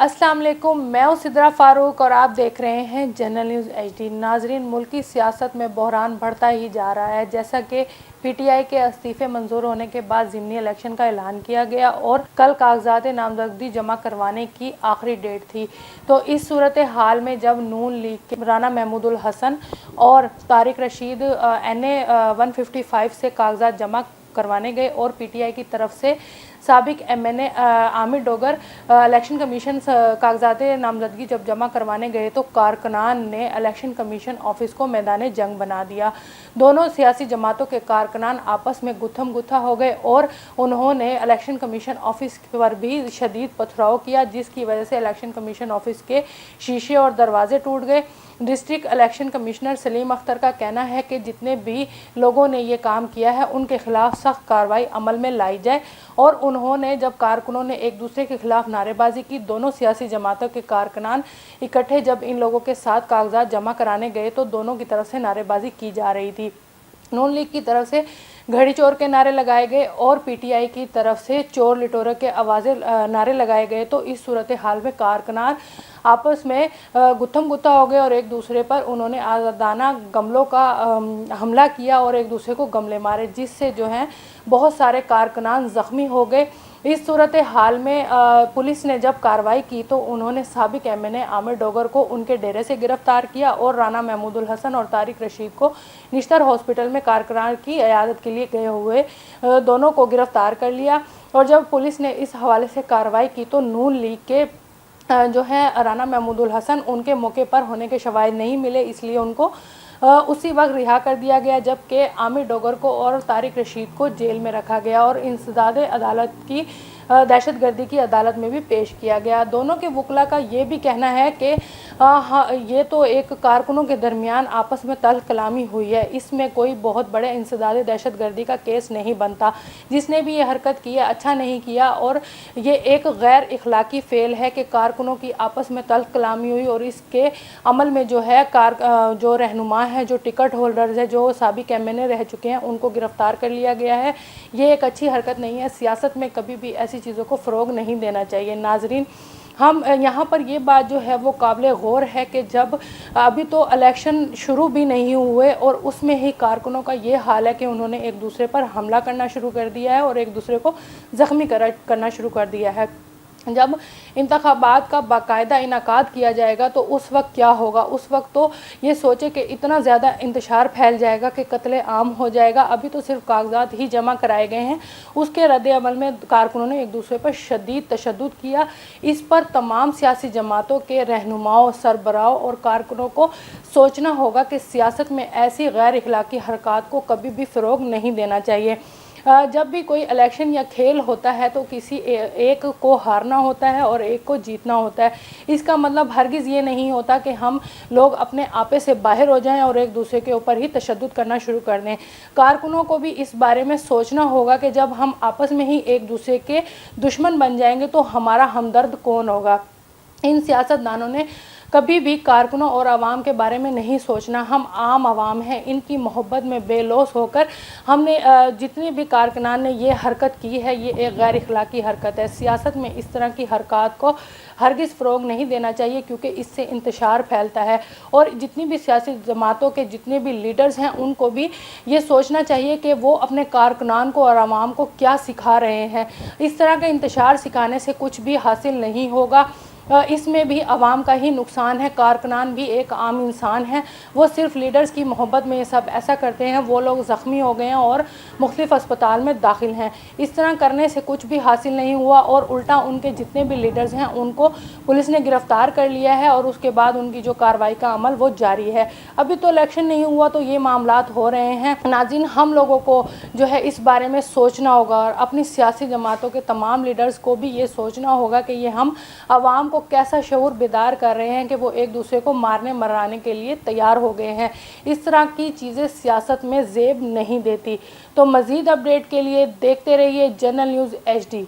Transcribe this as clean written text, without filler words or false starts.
अस्सलाम वालेकुम, मैं हूं सिद्रा फारूक और आप देख रहे हैं जनरल न्यूज़ HD। नाजरीन, मुल्की सियासत में बहरान बढ़ता ही जा रहा है। जैसा कि PTI के इस्तीफ़े मंजूर होने के बाद ज़िमनी इलेक्शन का ऐलान किया गया और कल कागजात नामजदगी जमा करवाने की आखिरी डेट थी, तो इस सूरत हाल में जब नून लीग के राना महमूदुल हसन और तारिक रशीद NA 155 से कागजात जमा करवाने गए और PTI की तरफ से साबिक MNA Aamir Dogar election commission कागजात नामजदगी जब जमा करवाने गए तो कारकुनान ने इलेक्शन कमीशन ऑफिस को मैदान जंग बना दिया। दोनों सियासी जमातों के कारकुनान आपस में गुत्थम गुत्था हो गए और उन्होंने इलेक्शन कमीशन ऑफिस पर भी शदीद पथराव किया, जिसकी वजह से इलेक्शन कमीशन ऑफिस के शीशे और दरवाजे टूट गए। District election commissioner Salim Akhtar का कहना है कि जितने भी लोगों ने ये काम किया है उनके खिलाफ सख्त कार्रवाई अमल में लाई जाए। और उन्होंने जब कारकुनों ने एक दूसरे के खिलाफ नारेबाजी की, दोनों सियासी जमातों के कारकुनान इकट्ठे जब इन लोगों के साथ कागजात जमा कराने गए तो दोनों की तरफ से नारेबाजी की जा रही थी। नून लीग की तरफ से घड़ी चोर के नारे लगाए गए और PTI की तरफ से चोर लिटोरे के आवाज़ें नारे लगाए गए। तो इस सूरत हाल में कारकुनान आपस में गुत्थम गुत्था हो गए और एक दूसरे पर उन्होंने आज़ादाना गमलों का हमला किया और एक दूसरे को गमले मारे, जिससे जो हैं बहुत सारे कारकुनान ज़ख्मी हो गए। इस सूरत हाल में पुलिस ने जब कार्रवाई की तो उन्होंने साबिक MNA आमिर डोगर को उनके डेरे से गिरफ्तार किया और राना महमूदुल हसन और तारिक रशीद को निश्तर हॉस्पिटल में कारकुनान की इयादत के लिए गए हुए दोनों को गिरफ्तार कर लिया। और जब पुलिस ने इस हवाले से कार्रवाई की तो नून लीग के जो है राना महमूदुल हसन, उनके मौके पर होने के शवाहिद नहीं मिले, इसलिए उनको उसी वक्त रिहा कर दिया गया, जबकि आमिर डोगर को और तारिक रशीद को जेल में रखा गया और इंसदाद अदालत की दहशतगर्दी की अदालत में भी पेश किया गया। दोनों के वकला का ये भी कहना है कि ये तो एक कारकुनों के दरमियान आपस में तल्ख कलामी हुई है, इसमें कोई बहुत बड़े इंसदाद दहशतगर्दी का केस नहीं बनता। जिसने भी ये हरकत की है अच्छा नहीं किया और ये एक गैर इखलाकी फ़ेल है कि कारकुनों की आपस में तल्ख कलामी हुई और इसके अमल में जो है जो रहनुमा है, जो टिकट होल्डर्स है, जो साबिक MNA रह चुके हैं, उनको गिरफ्तार कर लिया गया है। ये एक अच्छी हरकत नहीं है। सियासत में कभी भी ऐसी चीज़ों को फ़रोग नहीं देना चाहिए। नाजरीन, हम यहाँ पर ये बात जो है वो काबिल गौर है कि जब अभी तो इलेक्शन शुरू भी नहीं हुए और उसमें ही कारकुनों का ये हाल है कि उन्होंने एक दूसरे पर हमला करना शुरू कर दिया है और एक दूसरे को ज़ख्मी करना शुरू कर दिया है। जब इंतखाबात का बाकायदा इनाकाद किया जाएगा तो उस वक्त क्या होगा? उस वक्त तो ये सोचे कि इतना ज़्यादा इंतशार फैल जाएगा कि कत्ले आम हो जाएगा। अभी तो सिर्फ कागजात ही जमा कराए गए हैं, उसके रद्द अमल में कारकुनों ने एक दूसरे पर शदीद तशद्दुद किया। इस पर तमाम सियासी जमातों के रहनुमाओं, सरबराहों और कारकुनों को सोचना होगा कि सियासत में ऐसी गैर इखलाकी हरकत को कभी भी फ़रोग नहीं देना चाहिए। जब भी कोई इलेक्शन या खेल होता है तो किसी एक को हारना होता है और एक को जीतना होता है। इसका मतलब हरगिज़ ये नहीं होता कि हम लोग अपने आपे से बाहर हो जाएं और एक दूसरे के ऊपर ही तशद्दुद करना शुरू कर दें। कारकुनों को भी इस बारे में सोचना होगा कि जब हम आपस में ही एक दूसरे के दुश्मन बन जाएंगे तो हमारा हमदर्द कौन होगा। इन सियासतदानों ने कभी भी कारकुनों और आवाम के बारे में नहीं सोचना। हम आम आवाम हैं, इनकी मोहब्बत में बेलौस होकर हमने जितने भी कारकुनान ने ये हरकत की है, ये एक गैर इखलाकी हरकत है। सियासत में इस तरह की हरकत को हरगिज़ फ़रोग नहीं देना चाहिए क्योंकि इससे इंतशार फैलता है। और जितनी भी सियासी जमातों के जितने भी लीडर्स हैं उनको भी ये सोचना चाहिए कि वो अपने कारकुनान को और आवाम को क्या सिखा रहे हैं। इस तरह का इंतशार सिखाने से कुछ भी हासिल नहीं होगा। इसमें भी आवाम का ही नुकसान है। कारकुनान भी एक आम इंसान है, वो सिर्फ लीडर्स की मोहब्बत में ये सब ऐसा करते हैं। वो लोग ज़ख्मी हो गए हैं और मुख्तलिफ अस्पताल में दाखिल हैं। इस तरह करने से कुछ भी हासिल नहीं हुआ और उल्टा उनके जितने भी लीडर्स हैं उनको पुलिस ने गिरफ़्तार कर लिया है और उसके बाद उनकी जो कार्रवाई का अमल वो जारी है। अभी तो इलेक्शन नहीं हुआ तो ये मामलात हो रहे हैं। नाज़रीन, हम लोगों को जो है इस बारे में सोचना होगा और अपनी सियासी जमातों के तमाम लीडर्स को भी ये सोचना होगा कि ये हम आवाम को कैसा शऊर बेदार कर रहे हैं कि वो एक दूसरे को मारने मराने के लिए तैयार हो गए हैं। इस तरह की चीज़ें सियासत में ज़ेब नहीं देती। तो मज़ीद अपडेट के लिए देखते रहिए जनरल न्यूज़ HD।